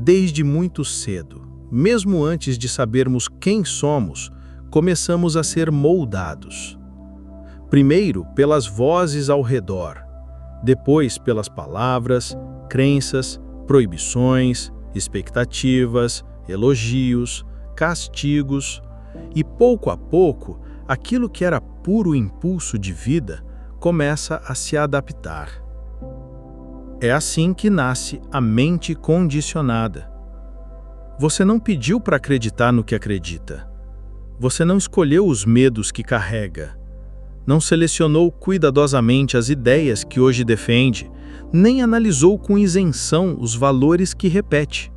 Desde muito cedo, mesmo antes de sabermos quem somos, começamos a ser moldados. Primeiro pelas vozes ao redor, depois pelas palavras, crenças, proibições, expectativas, elogios, castigos, e pouco a pouco, aquilo que era puro impulso de vida começa a se adaptar. É assim que nasce a mente condicionada. Você não pediu para acreditar no que acredita. Você não escolheu os medos que carrega. Não selecionou cuidadosamente as ideias que hoje defende, nem analisou com isenção os valores que repete.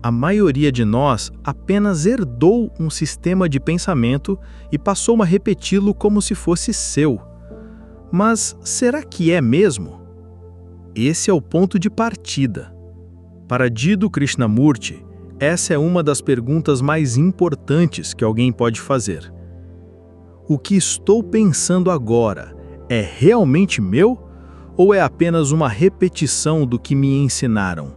A maioria de nós apenas herdou um sistema de pensamento e passou a repeti-lo como se fosse seu. Mas será que é mesmo? Esse é o ponto de partida. Para Jiddu Krishnamurti, essa é uma das perguntas mais importantes que alguém pode fazer. O que estou pensando agora é realmente meu ou é apenas uma repetição do que me ensinaram?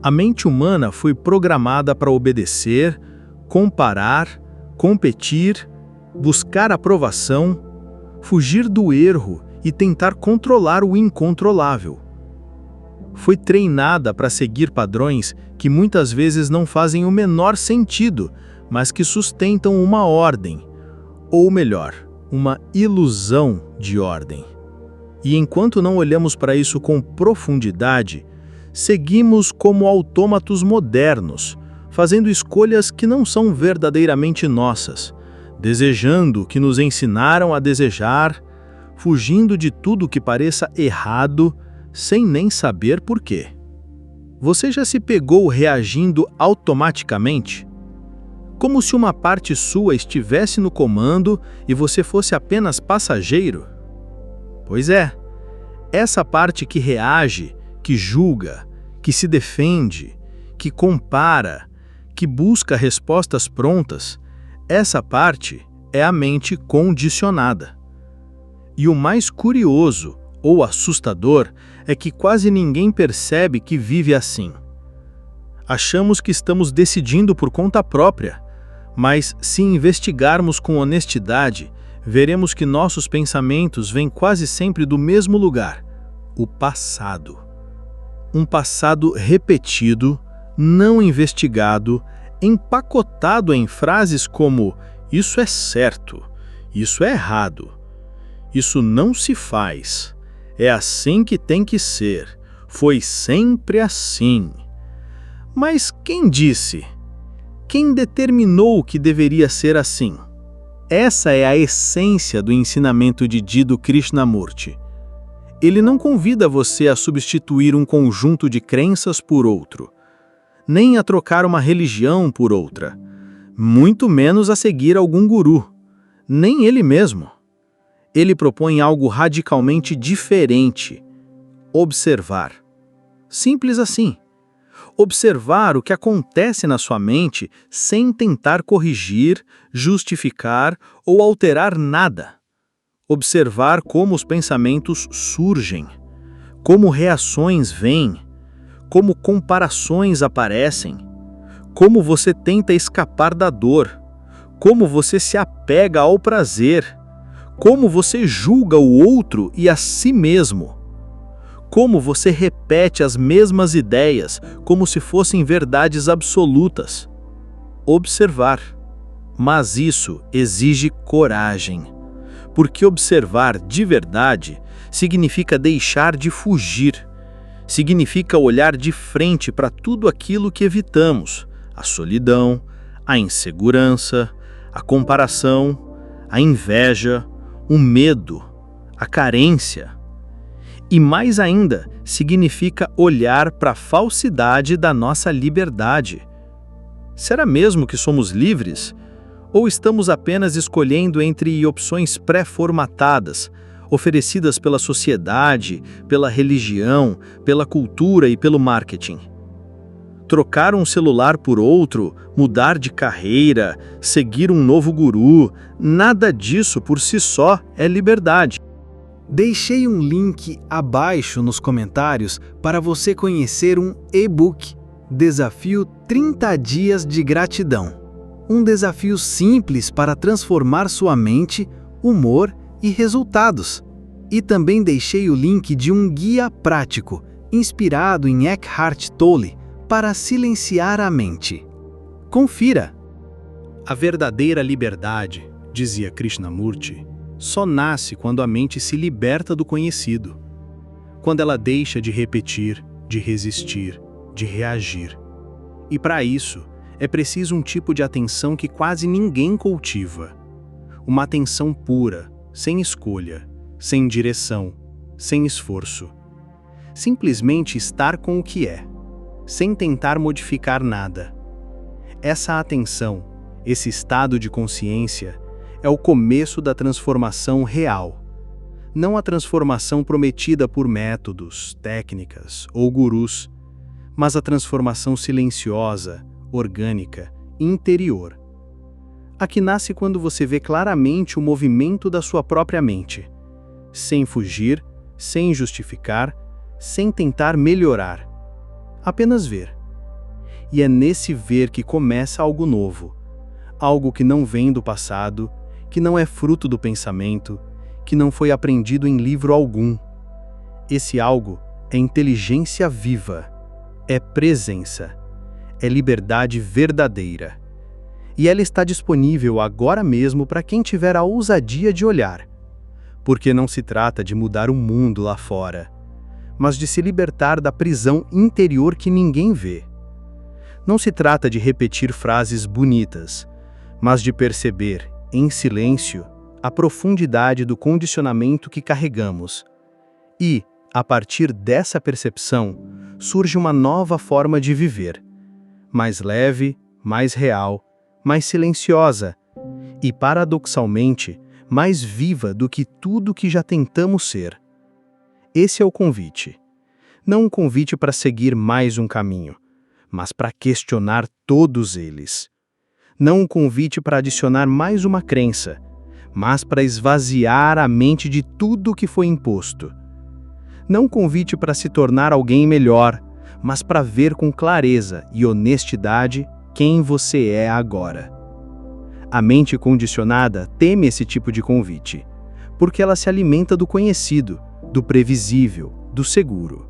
A mente humana foi programada para obedecer, comparar, competir, buscar aprovação, fugir do erro e tentar controlar o incontrolável. Foi treinada para seguir padrões que muitas vezes não fazem o menor sentido, mas que sustentam uma ordem, ou melhor, uma ilusão de ordem. E enquanto não olhamos para isso com profundidade, seguimos como autômatos modernos, fazendo escolhas que não são verdadeiramente nossas, desejando o que nos ensinaram a desejar, fugindo de tudo que pareça errado, sem nem saber por quê. Você já se pegou reagindo automaticamente? Como se uma parte sua estivesse no comando e você fosse apenas passageiro? Pois é, essa parte que reage, que julga, que se defende, que compara, que busca respostas prontas, essa parte é a mente condicionada. E o mais curioso ou assustador é que quase ninguém percebe que vive assim. Achamos que estamos decidindo por conta própria, mas se investigarmos com honestidade, veremos que nossos pensamentos vêm quase sempre do mesmo lugar, o passado. Um passado repetido, não investigado, empacotado em frases como "isso é certo", "isso é errado", "isso não se faz", "é assim que tem que ser", "foi sempre assim". Mas quem disse? Quem determinou que deveria ser assim? Essa é a essência do ensinamento de Jiddu Krishnamurti. Ele não convida você a substituir um conjunto de crenças por outro, nem a trocar uma religião por outra, muito menos a seguir algum guru, nem ele mesmo. Ele propõe algo radicalmente diferente: observar. Simples assim. Observar o que acontece na sua mente sem tentar corrigir, justificar ou alterar nada. Observar como os pensamentos surgem, como reações vêm, como comparações aparecem, como você tenta escapar da dor, como você se apega ao prazer, como você julga o outro e a si mesmo, como você repete as mesmas ideias como se fossem verdades absolutas. Observar. Mas isso exige coragem, porque observar de verdade significa deixar de fugir, significa olhar de frente para tudo aquilo que evitamos: a solidão, a insegurança, a comparação, a inveja, o medo, a carência. E mais ainda, significa olhar para a falsidade da nossa liberdade. Será mesmo que somos livres? Ou estamos apenas escolhendo entre opções pré-formatadas, oferecidas pela sociedade, pela religião, pela cultura e pelo marketing? Trocar um celular por outro, mudar de carreira, seguir um novo guru, nada disso por si só é liberdade. Deixei um link abaixo nos comentários para você conhecer um e-book Desafio 30 dias de gratidão. Um desafio simples para transformar sua mente, humor e resultados. E também deixei o link de um guia prático, inspirado em Eckhart Tolle, para silenciar a mente. Confira! A verdadeira liberdade, dizia Krishnamurti, só nasce quando a mente se liberta do conhecido. Quando ela deixa de repetir, de resistir, de reagir. E para isso, é preciso um tipo de atenção que quase ninguém cultiva. Uma atenção pura, sem escolha, sem direção, sem esforço. Simplesmente estar com o que é, sem tentar modificar nada. Essa atenção, esse estado de consciência, é o começo da transformação real. Não a transformação prometida por métodos, técnicas ou gurus, mas a transformação silenciosa, orgânica, interior. A que nasce quando você vê claramente o movimento da sua própria mente, sem fugir, sem justificar, sem tentar melhorar. Apenas ver. E é nesse ver que começa algo novo, algo que não vem do passado, que não é fruto do pensamento, que não foi aprendido em livro algum. Esse algo é inteligência viva, é presença, é liberdade verdadeira. E ela está disponível agora mesmo para quem tiver a ousadia de olhar. Porque não se trata de mudar o mundo lá fora, mas de se libertar da prisão interior que ninguém vê. Não se trata de repetir frases bonitas, mas de perceber, em silêncio, a profundidade do condicionamento que carregamos. E, a partir dessa percepção, surge uma nova forma de viver, mais leve, mais real, mais silenciosa e, paradoxalmente, mais viva do que tudo que já tentamos ser. Esse é o convite. Não um convite para seguir mais um caminho, mas para questionar todos eles. Não um convite para adicionar mais uma crença, mas para esvaziar a mente de tudo que foi imposto. Não um convite para se tornar alguém melhor, mas para ver com clareza e honestidade quem você é agora. A mente condicionada teme esse tipo de convite, porque ela se alimenta do conhecido, do previsível, do seguro.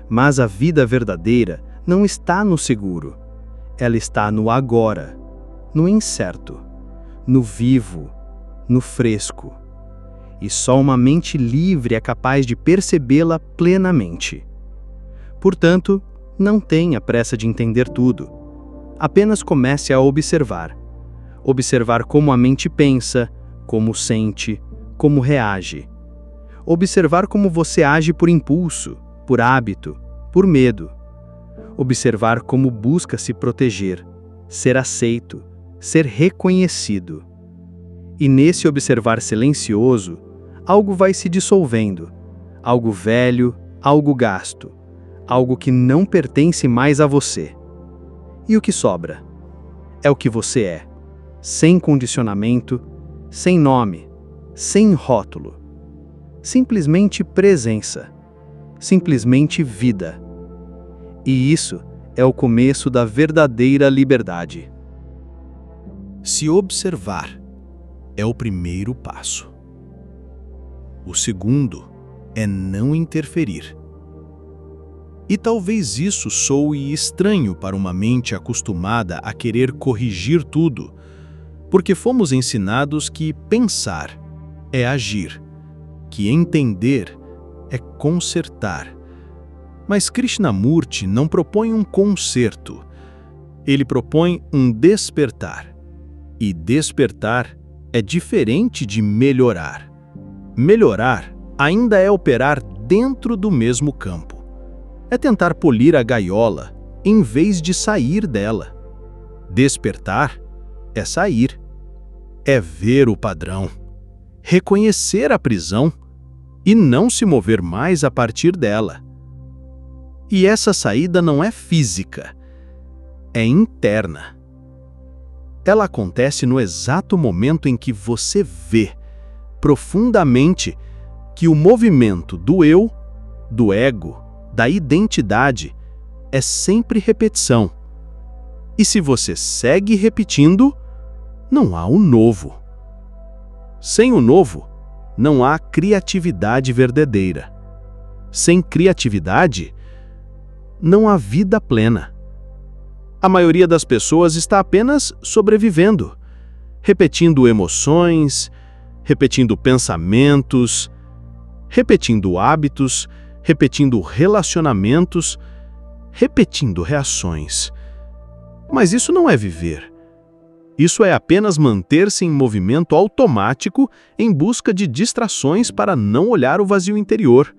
Mas a vida verdadeira não está no seguro. Ela está no agora, no incerto, no vivo, no fresco. E só uma mente livre é capaz de percebê-la plenamente. Portanto, não tenha pressa de entender tudo. Apenas comece a observar. Observar como a mente pensa, como sente, como reage. Observar como você age por impulso, por hábito, por medo. Observar como busca se proteger, ser aceito, ser reconhecido. E nesse observar silencioso, algo vai se dissolvendo, algo velho, algo gasto, algo que não pertence mais a você. E o que sobra? É o que você é, sem condicionamento, sem nome, sem rótulo. Simplesmente presença, simplesmente vida. E isso é o começo da verdadeira liberdade. Se observar é o primeiro passo. O segundo é não interferir. E talvez isso soe estranho para uma mente acostumada a querer corrigir tudo, porque fomos ensinados que pensar é agir, que entender é consertar. Mas Krishnamurti não propõe um conserto. Ele propõe um despertar. E despertar é diferente de melhorar. Melhorar ainda é operar dentro do mesmo campo. É tentar polir a gaiola em vez de sair dela. Despertar é sair. É ver o padrão, reconhecer a prisão e não se mover mais a partir dela. E essa saída não é física, é interna. Ela acontece no exato momento em que você vê, profundamente, que o movimento do eu, do ego, da identidade, é sempre repetição. E se você segue repetindo, não há o novo. Sem o novo, não há criatividade verdadeira. Sem criatividade, não há vida plena. A maioria das pessoas está apenas sobrevivendo, repetindo emoções, repetindo pensamentos, repetindo hábitos, repetindo relacionamentos, repetindo reações. Mas isso não é viver. Isso é apenas manter-se em movimento automático em busca de distrações para não olhar o vazio interior.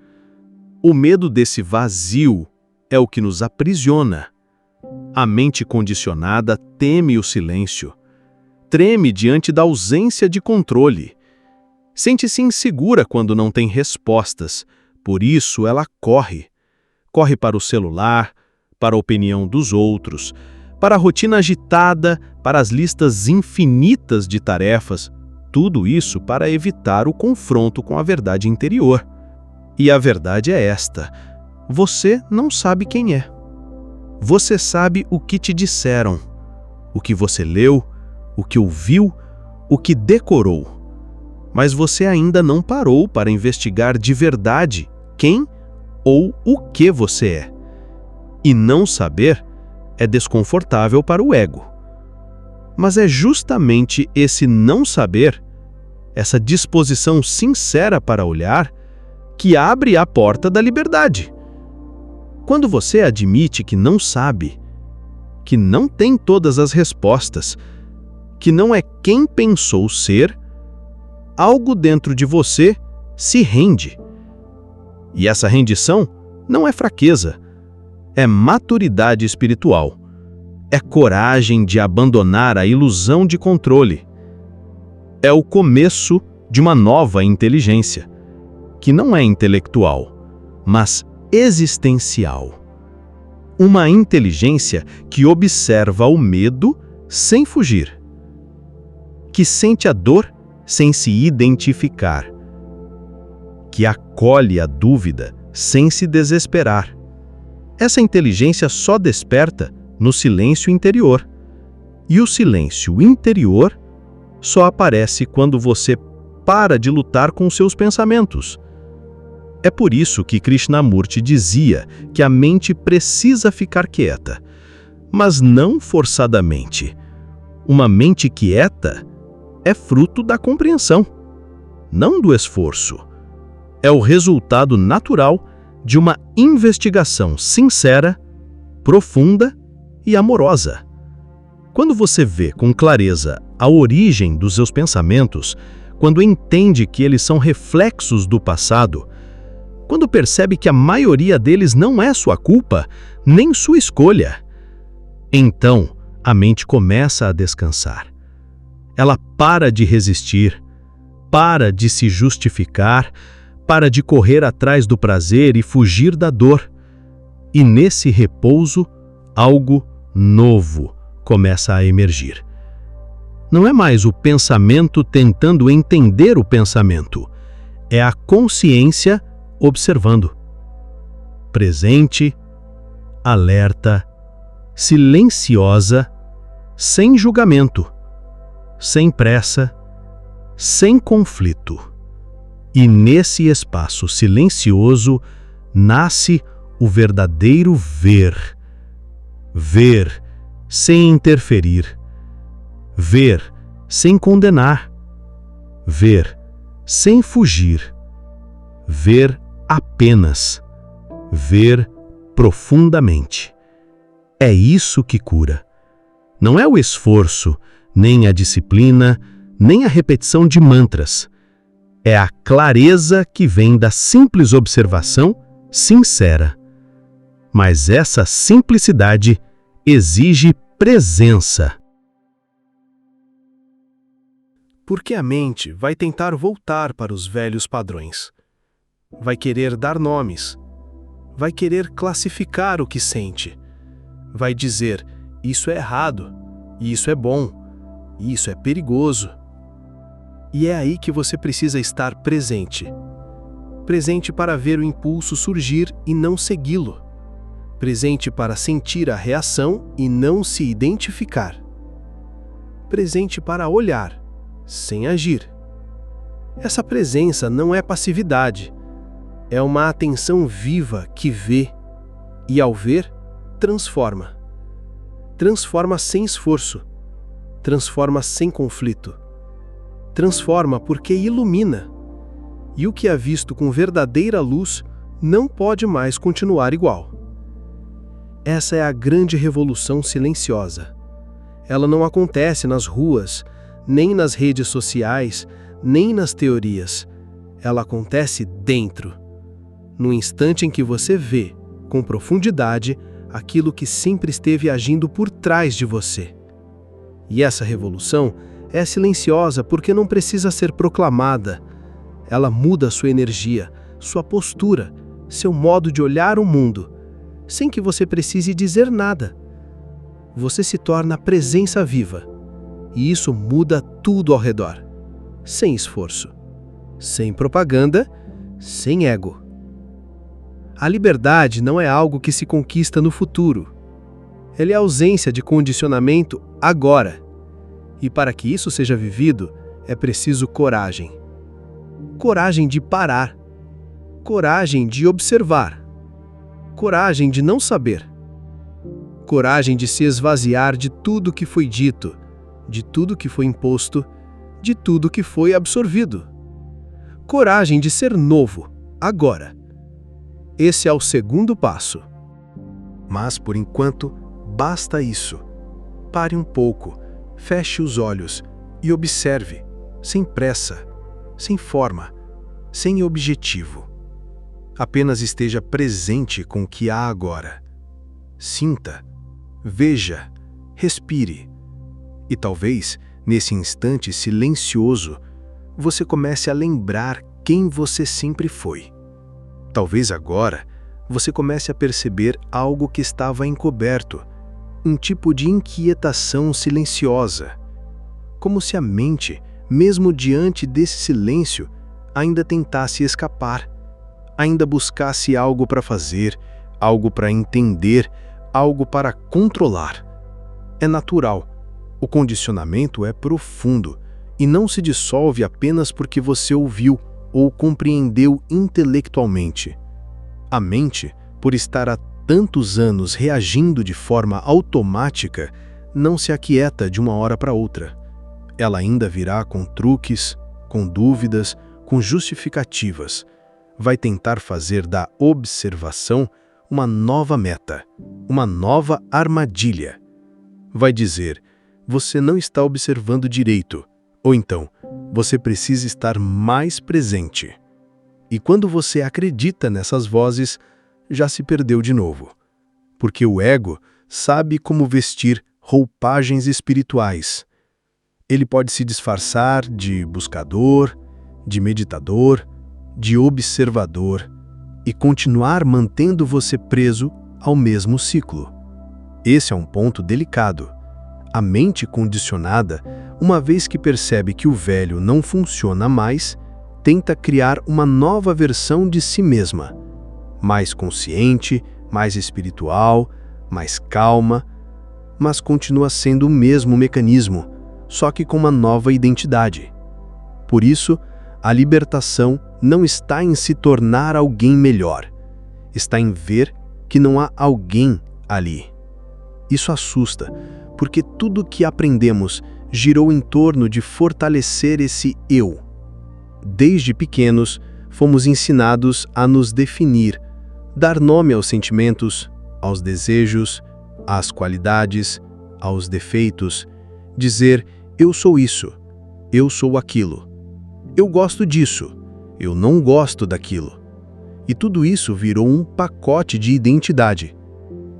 O medo desse vazio é o que nos aprisiona. A mente condicionada teme o silêncio. Treme diante da ausência de controle. Sente-se insegura quando não tem respostas. Por isso ela corre. Corre para o celular, para a opinião dos outros, para a rotina agitada, para as listas infinitas de tarefas. Tudo isso para evitar o confronto com a verdade interior. E a verdade é esta: você não sabe quem é. Você sabe o que te disseram, o que você leu, o que ouviu, o que decorou. Mas você ainda não parou para investigar de verdade quem ou o que você é. E não saber é desconfortável para o ego. Mas é justamente esse não saber, essa disposição sincera para olhar, que abre a porta da liberdade. Quando você admite que não sabe, que não tem todas as respostas, que não é quem pensou ser, algo dentro de você se rende. E essa rendição não é fraqueza, é maturidade espiritual. É coragem de abandonar a ilusão de controle. É o começo de uma nova inteligência, que não é intelectual, mas existencial. Uma inteligência que observa o medo sem fugir, que sente a dor sem se identificar, que acolhe a dúvida sem se desesperar. Essa inteligência só desperta no silêncio interior. E o silêncio interior só aparece quando você para de lutar com seus pensamentos. É por isso que Krishnamurti dizia que a mente precisa ficar quieta, mas não forçadamente. Uma mente quieta é fruto da compreensão, não do esforço. É o resultado natural de uma investigação sincera, profunda e amorosa. Quando você vê com clareza a origem dos seus pensamentos, quando entende que eles são reflexos do passado, quando percebe que a maioria deles não é sua culpa, nem sua escolha, então a mente começa a descansar. Ela para de resistir, para de se justificar, para de correr atrás do prazer e fugir da dor. E nesse repouso, algo novo começa a emergir. Não é mais o pensamento tentando entender o pensamento, é a consciência observando. Presente, alerta, silenciosa, sem julgamento, sem pressa, sem conflito. E nesse espaço silencioso nasce o verdadeiro ver. Ver sem interferir. Ver sem condenar. Ver sem fugir. Ver apenas. Ver profundamente. É isso que cura. Não é o esforço, nem a disciplina, nem a repetição de mantras. É a clareza que vem da simples observação sincera. Mas essa simplicidade exige presença. Porque a mente vai tentar voltar para os velhos padrões. Vai querer dar nomes. Vai querer classificar o que sente. Vai dizer, isso é errado, isso é bom, isso é perigoso. E é aí que você precisa estar presente. Presente para ver o impulso surgir e não segui-lo. Presente para sentir a reação e não se identificar. Presente para olhar, sem agir. Essa presença não é passividade, é uma atenção viva que vê e, ao ver, transforma. Transforma sem esforço, transforma sem conflito. Transforma porque ilumina. E o que é visto com verdadeira luz não pode mais continuar igual. Essa é a grande revolução silenciosa. Ela não acontece nas ruas, nem nas redes sociais, nem nas teorias. Ela acontece dentro, no instante em que você vê, com profundidade, aquilo que sempre esteve agindo por trás de você. E essa revolução é silenciosa porque não precisa ser proclamada. Ela muda sua energia, sua postura, seu modo de olhar o mundo, sem que você precise dizer nada. Você se torna presença viva, e isso muda tudo ao redor, sem esforço, sem propaganda, sem ego. A liberdade não é algo que se conquista no futuro. Ela é a ausência de condicionamento agora. E para que isso seja vivido, é preciso coragem. Coragem de parar. Coragem de observar. Coragem de não saber. Coragem de se esvaziar de tudo que foi dito, de tudo que foi imposto, de tudo que foi absorvido. Coragem de ser novo, agora. Esse é o segundo passo. Mas, por enquanto, basta isso. Pare um pouco, feche os olhos e observe, sem pressa, sem forma, sem objetivo. Apenas esteja presente com o que há agora. Sinta, veja, respire. E talvez, nesse instante silencioso, você comece a lembrar quem você sempre foi. Talvez agora você comece a perceber algo que estava encoberto, um tipo de inquietação silenciosa. Como se a mente, mesmo diante desse silêncio, ainda tentasse escapar, ainda buscasse algo para fazer, algo para entender, algo para controlar. É natural. O condicionamento é profundo e não se dissolve apenas porque você ouviu ou compreendeu intelectualmente. A mente, por estar há tantos anos reagindo de forma automática, não se aquieta de uma hora para outra. Ela ainda virá com truques, com dúvidas, com justificativas. Vai tentar fazer da observação uma nova meta, uma nova armadilha. Vai dizer, você não está observando direito, ou então, você precisa estar mais presente. E quando você acredita nessas vozes, já se perdeu de novo. Porque o ego sabe como vestir roupagens espirituais. Ele pode se disfarçar de buscador, de meditador, de observador e continuar mantendo você preso ao mesmo ciclo. Esse é um ponto delicado. A mente condicionada, uma vez que percebe que o velho não funciona mais, tenta criar uma nova versão de si mesma, mais consciente, mais espiritual, mais calma, mas continua sendo o mesmo mecanismo, só que com uma nova identidade. Por isso, a libertação não está em se tornar alguém melhor, está em ver que não há alguém ali. Isso assusta, porque tudo que aprendemos girou em torno de fortalecer esse eu. Desde pequenos, fomos ensinados a nos definir, dar nome aos sentimentos, aos desejos, às qualidades, aos defeitos, dizer eu sou isso, eu sou aquilo, eu gosto disso, eu não gosto daquilo. E tudo isso virou um pacote de identidade.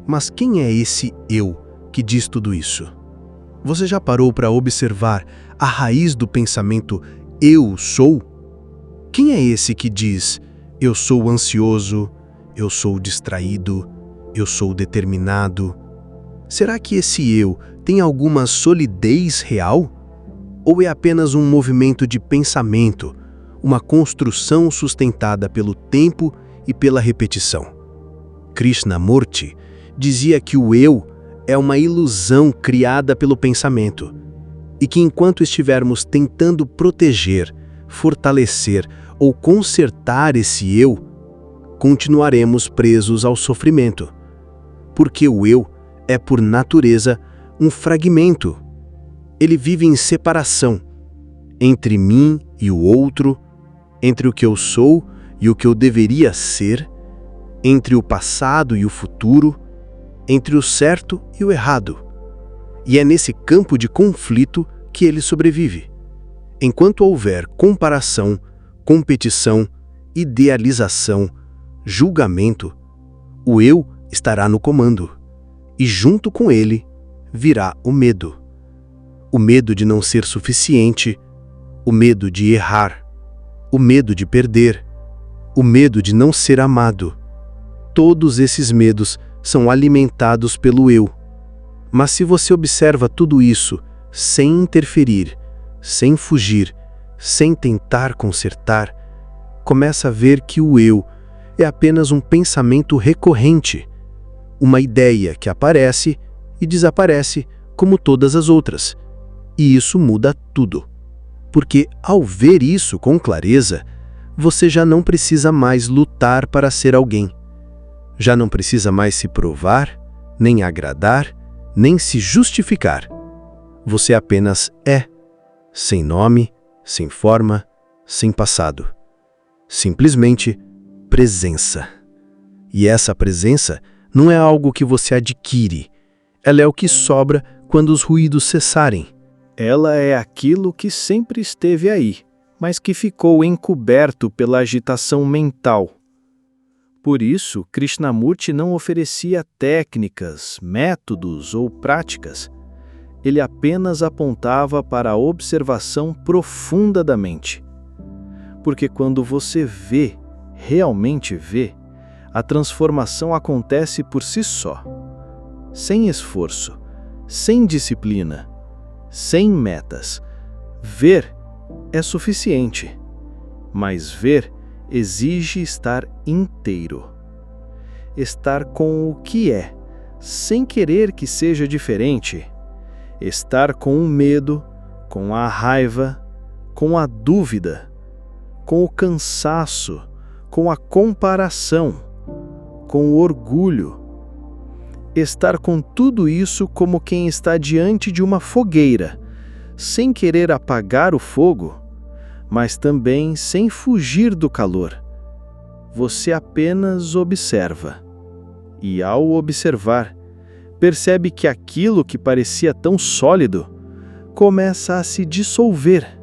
Mas quem é esse eu que diz tudo isso? Você já parou para observar a raiz do pensamento eu sou? Quem é esse que diz eu sou ansioso, eu sou distraído, eu sou determinado? Será que esse eu tem alguma solidez real? Ou é apenas um movimento de pensamento, uma construção sustentada pelo tempo e pela repetição? Krishnamurti dizia que o eu é uma ilusão criada pelo pensamento e que enquanto estivermos tentando proteger, fortalecer ou consertar esse eu, continuaremos presos ao sofrimento, porque o eu é por natureza um fragmento. Ele vive em separação entre mim e o outro, entre o que eu sou e o que eu deveria ser, entre o passado e o futuro, entre o certo e o errado. E é nesse campo de conflito que ele sobrevive. Enquanto houver comparação, competição, idealização, julgamento, o eu estará no comando, e junto com ele virá o medo. O medo de não ser suficiente, o medo de errar, o medo de perder, o medo de não ser amado. Todos esses medos são alimentados pelo eu. Mas se você observa tudo isso sem interferir, sem fugir, sem tentar consertar, começa a ver que o eu é apenas um pensamento recorrente, uma ideia que aparece e desaparece como todas as outras. E isso muda tudo. Porque ao ver isso com clareza, você já não precisa mais lutar para ser alguém. Já não precisa mais se provar, nem agradar, nem se justificar. Você apenas é, sem nome, sem forma, sem passado. Simplesmente presença. E essa presença não é algo que você adquire, ela é o que sobra quando os ruídos cessarem. Ela é aquilo que sempre esteve aí, mas que ficou encoberto pela agitação mental. Por isso, Krishnamurti não oferecia técnicas, métodos ou práticas. Ele apenas apontava para a observação profunda da mente. Porque quando você vê, realmente vê, a transformação acontece por si só. Sem esforço, sem disciplina, sem metas. Ver é suficiente, mas ver exige estar inteiro. Estar com o que é, sem querer que seja diferente. Estar com o medo, com a raiva, com a dúvida, com o cansaço, com a comparação, com o orgulho. Estar com tudo isso como quem está diante de uma fogueira, sem querer apagar o fogo, mas também sem fugir do calor. Você apenas observa. E ao observar, percebe que aquilo que parecia tão sólido começa a se dissolver,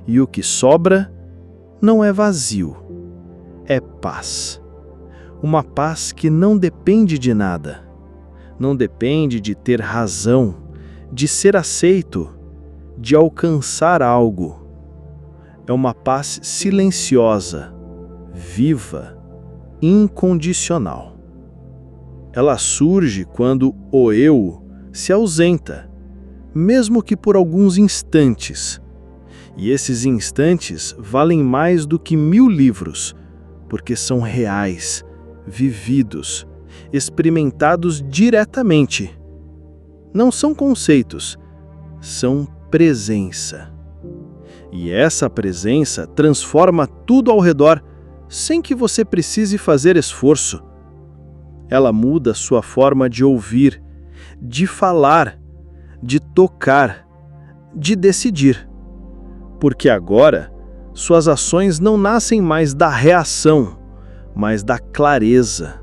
e o que sobra não é vazio, é paz. Uma paz que não depende de nada, não depende de ter razão, de ser aceito, de alcançar algo. É uma paz silenciosa, viva, incondicional. Ela surge quando o eu se ausenta, mesmo que por alguns instantes. E esses instantes valem mais do que 1000 livros, porque são reais, vividos, experimentados diretamente. Não são conceitos, são presença. E essa presença transforma tudo ao redor sem que você precise fazer esforço. Ela muda sua forma de ouvir, de falar, de tocar, de decidir. Porque agora, suas ações não nascem mais da reação, mas da clareza.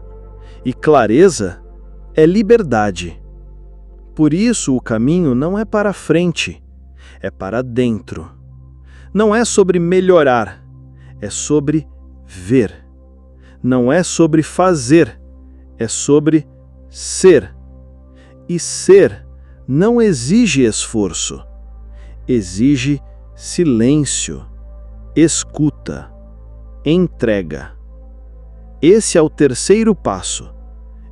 E clareza é liberdade. Por isso o caminho não é para frente, é para dentro. Não é sobre melhorar, é sobre ver. Não é sobre fazer, é sobre ser. E ser não exige esforço, exige silêncio, escuta, entrega. Esse é o terceiro passo.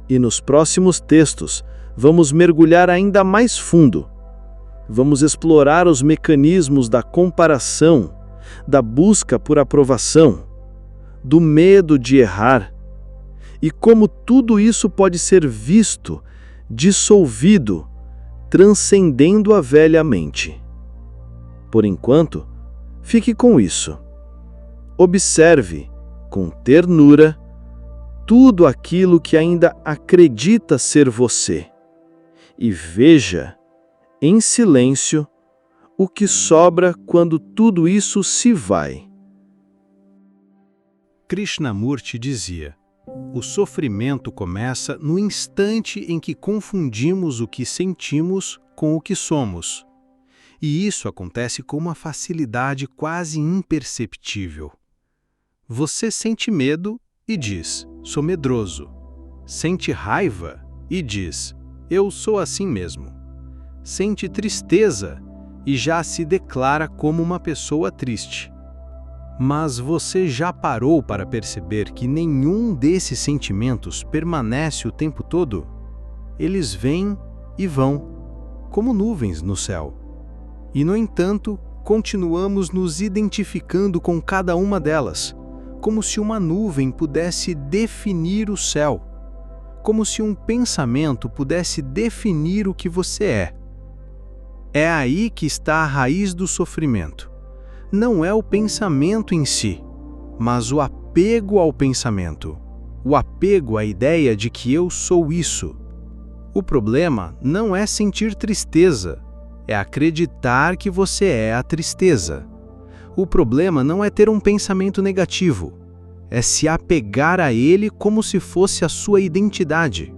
E nos próximos textos, vamos mergulhar ainda mais fundo. Vamos explorar os mecanismos da comparação, da busca por aprovação, do medo de errar, e como tudo isso pode ser visto, dissolvido, transcendendo a velha mente. Por enquanto, fique com isso. Observe, com ternura, tudo aquilo que ainda acredita ser você e veja, em silêncio, o que sobra quando tudo isso se vai. Krishnamurti dizia: o sofrimento começa no instante em que confundimos o que sentimos com o que somos. E isso acontece com uma facilidade quase imperceptível. Você sente medo e diz, sou medroso. Sente raiva e diz, eu sou assim mesmo. Sente tristeza e já se declara como uma pessoa triste. Mas você já parou para perceber que nenhum desses sentimentos permanece o tempo todo? Eles vêm e vão, como nuvens no céu. E, no entanto, continuamos nos identificando com cada uma delas, como se uma nuvem pudesse definir o céu, como se um pensamento pudesse definir o que você é. É aí que está a raiz do sofrimento. Não é o pensamento em si, mas o apego ao pensamento, o apego à ideia de que eu sou isso. O problema não é sentir tristeza, é acreditar que você é a tristeza. O problema não é ter um pensamento negativo, é se apegar a ele como se fosse a sua identidade.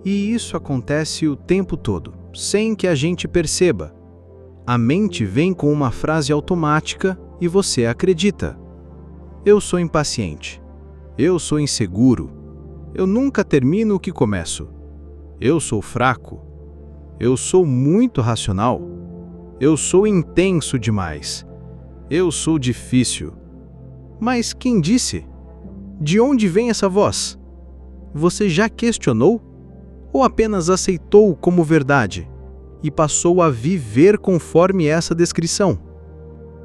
E isso acontece o tempo todo, sem que a gente perceba. A mente vem com uma frase automática e você acredita. Eu sou impaciente. Eu sou inseguro. Eu nunca termino o que começo. Eu sou fraco. Eu sou muito racional. Eu sou intenso demais. Eu sou difícil. Mas quem disse? De onde vem essa voz? Você já questionou? Ou apenas aceitou como verdade? E passou a viver conforme essa descrição?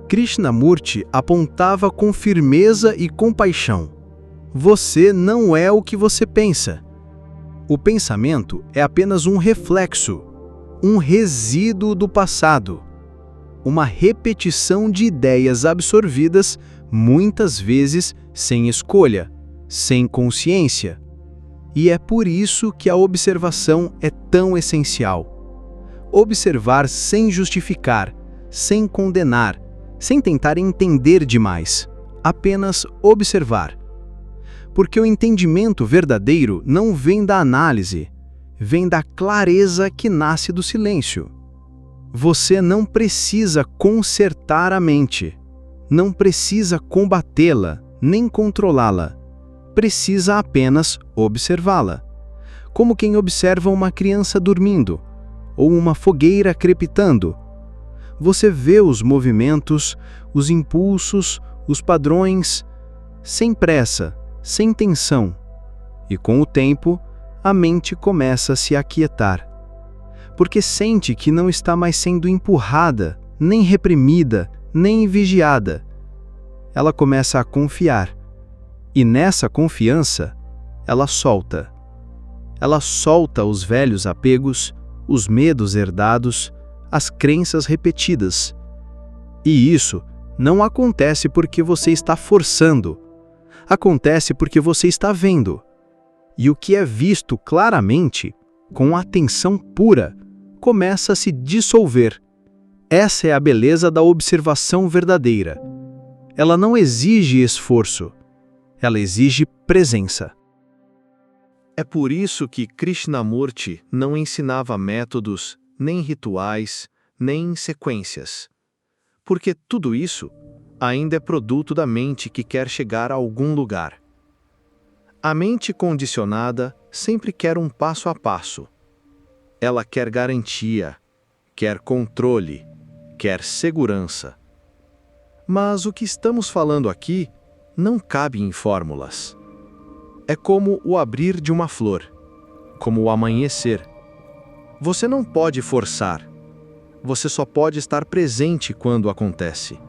Krishnamurti apontava com firmeza e compaixão. Você não é o que você pensa. O pensamento é apenas um reflexo, um resíduo do passado, uma repetição de ideias absorvidas, muitas vezes sem escolha, sem consciência. E é por isso que a observação é tão essencial. Observar sem justificar, sem condenar, sem tentar entender demais, apenas observar. Porque o entendimento verdadeiro não vem da análise, vem da clareza que nasce do silêncio. Você não precisa consertar a mente, não precisa combatê-la, nem controlá-la. Precisa apenas observá-la. Como quem observa uma criança dormindo, ou uma fogueira crepitando. Você vê os movimentos, os impulsos, os padrões, sem pressa, sem tensão. E com o tempo, a mente começa a se aquietar. Porque sente que não está mais sendo empurrada, nem reprimida, nem vigiada. Ela começa a confiar. E nessa confiança, ela solta. Ela solta os velhos apegos, os medos herdados, as crenças repetidas. E isso não acontece porque você está forçando. Acontece porque você está vendo. E o que é visto claramente, com atenção pura, começa a se dissolver. Essa é a beleza da observação verdadeira. Ela não exige esforço. Ela exige presença. É por isso que Krishnamurti não ensinava métodos, nem rituais, nem sequências. Porque tudo isso ainda é produto da mente que quer chegar a algum lugar. A mente condicionada sempre quer um passo a passo. Ela quer garantia, quer controle, quer segurança. Mas o que estamos falando aqui não cabe em fórmulas. É como o abrir de uma flor, como o amanhecer. Você não pode forçar. Você só pode estar presente quando acontece.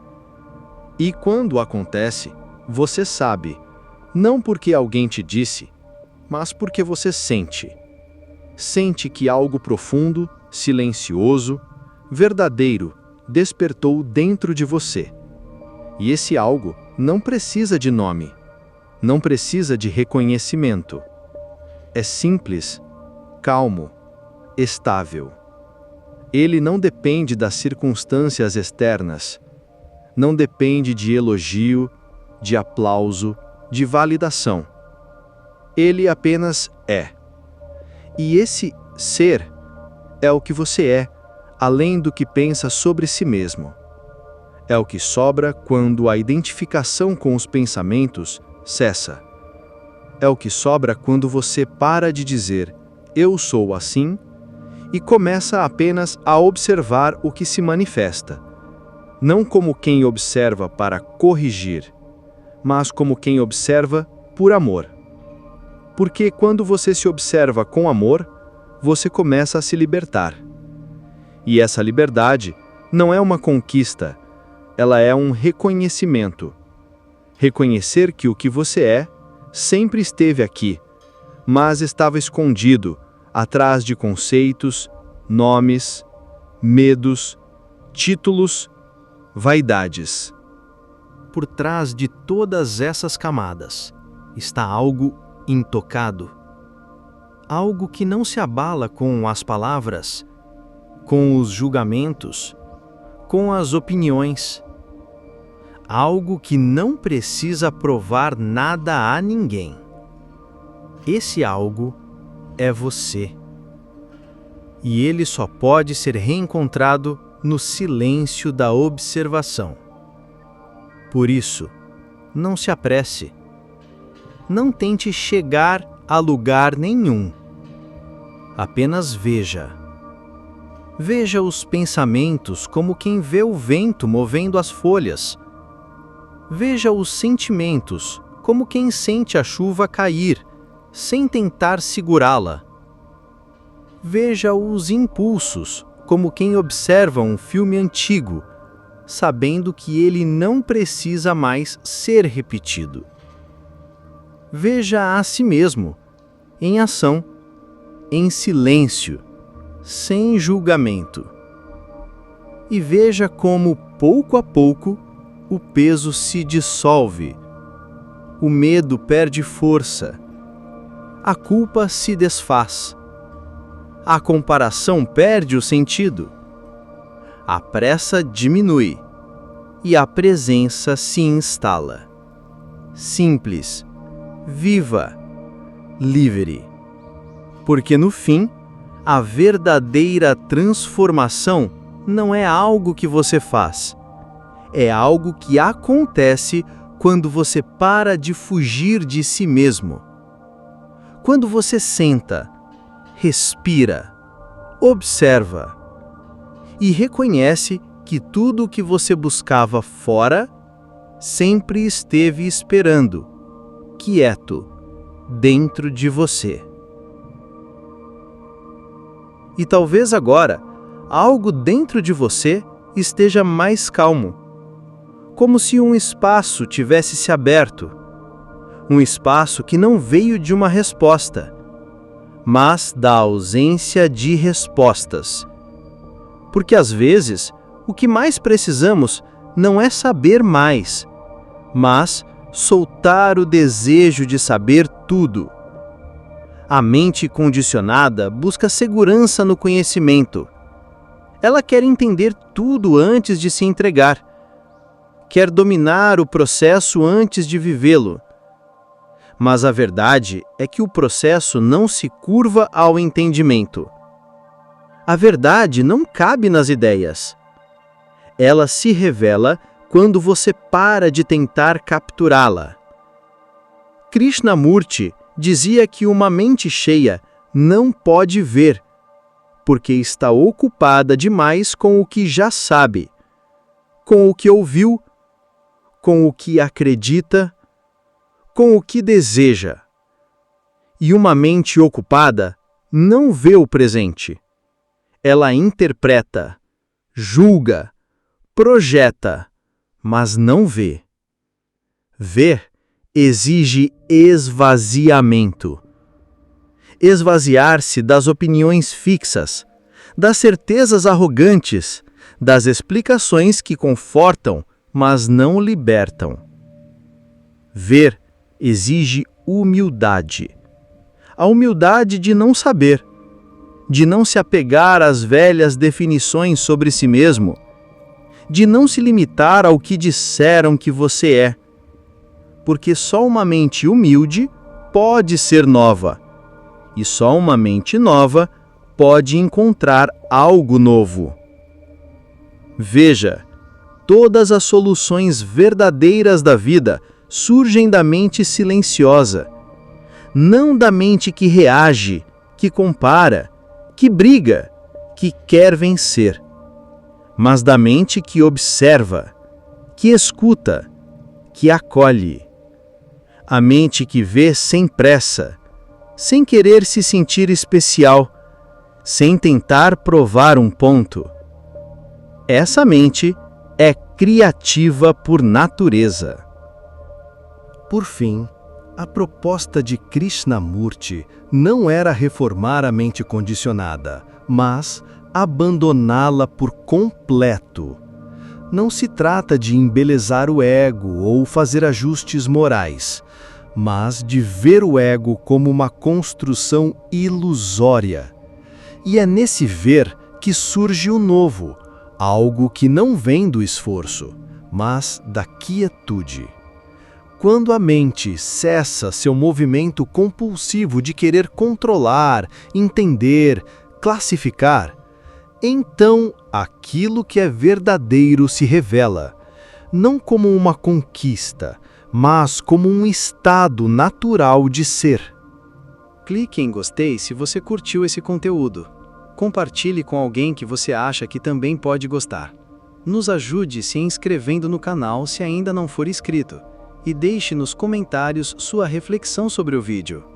E quando acontece, você sabe, não porque alguém te disse, mas porque você sente. Sente que algo profundo, silencioso, verdadeiro despertou dentro de você. E esse algo não precisa de nome, não precisa de reconhecimento. É simples, calmo, estável. Ele não depende das circunstâncias externas, não depende de elogio, de aplauso, de validação. Ele apenas é. E esse ser é o que você é, além do que pensa sobre si mesmo. É o que sobra quando a identificação com os pensamentos cessa. É o que sobra quando você para de dizer "eu sou assim" e começa apenas a observar o que se manifesta, não como quem observa para corrigir, mas como quem observa por amor. Porque quando você se observa com amor, você começa a se libertar. E essa liberdade não é uma conquista, ela é um reconhecimento. Reconhecer que o que você é sempre esteve aqui, mas estava escondido atrás de conceitos, nomes, medos, títulos, vaidades. Por trás de todas essas camadas está algo intocado. Algo que não se abala com as palavras, com os julgamentos, com as opiniões. Algo que não precisa provar nada a ninguém. Esse algo é você. E ele só pode ser reencontrado no silêncio da observação. Por isso, não se apresse. Não tente chegar a lugar nenhum. Apenas veja. Veja os pensamentos como quem vê o vento movendo as folhas. Veja os sentimentos como quem sente a chuva cair, sem tentar segurá-la. Veja os impulsos como quem observa um filme antigo, sabendo que ele não precisa mais ser repetido. Veja a si mesmo, em ação, em silêncio, sem julgamento. E veja como, pouco a pouco, o peso se dissolve, o medo perde força, a culpa se desfaz, a comparação perde o sentido, a pressa diminui e a presença se instala. Simples, viva, livre. Porque no fim, a verdadeira transformação não é algo que você faz. É algo que acontece quando você para de fugir de si mesmo. Quando você senta, respira, observa e reconhece que tudo o que você buscava fora sempre esteve esperando, quieto, dentro de você. E talvez agora, algo dentro de você esteja mais calmo, como se um espaço tivesse se aberto, um espaço que não veio de uma resposta, mas da ausência de respostas. Porque às vezes, o que mais precisamos não é saber mais, mas soltar o desejo de saber tudo. A mente condicionada busca segurança no conhecimento. Ela quer entender tudo antes de se entregar. Quer dominar o processo antes de vivê-lo. Mas a verdade é que o processo não se curva ao entendimento. A verdade não cabe nas ideias. Ela se revela quando você para de tentar capturá-la. Krishnamurti dizia que uma mente cheia não pode ver, porque está ocupada demais com o que já sabe, com o que ouviu, com o que acredita, com o que deseja. E uma mente ocupada não vê o presente. Ela interpreta, julga, projeta, mas não vê. Ver exige esvaziamento, esvaziar-se das opiniões fixas, das certezas arrogantes, das explicações que confortam, mas não libertam. Ver exige humildade. A humildade de não saber, de não se apegar às velhas definições sobre si mesmo, de não se limitar ao que disseram que você é. Porque só uma mente humilde pode ser nova, e só uma mente nova pode encontrar algo novo. Veja, todas as soluções verdadeiras da vida surgem da mente silenciosa, não da mente que reage, que compara, que briga, que quer vencer, mas da mente que observa, que escuta, que acolhe. A mente que vê sem pressa, sem querer se sentir especial, sem tentar provar um ponto. Essa mente é criativa por natureza. Por fim, a proposta de Krishnamurti não era reformar a mente condicionada, mas abandoná-la por completo. Não se trata de embelezar o ego ou fazer ajustes morais, mas de ver o ego como uma construção ilusória. E é nesse ver que surge o novo, algo que não vem do esforço, mas da quietude. Quando a mente cessa seu movimento compulsivo de querer controlar, entender, classificar, então aquilo que é verdadeiro se revela, não como uma conquista, mas como um estado natural de ser. Clique em gostei se você curtiu esse conteúdo. Compartilhe com alguém que você acha que também pode gostar. Nos ajude se inscrevendo no canal se ainda não for inscrito. E deixe nos comentários sua reflexão sobre o vídeo.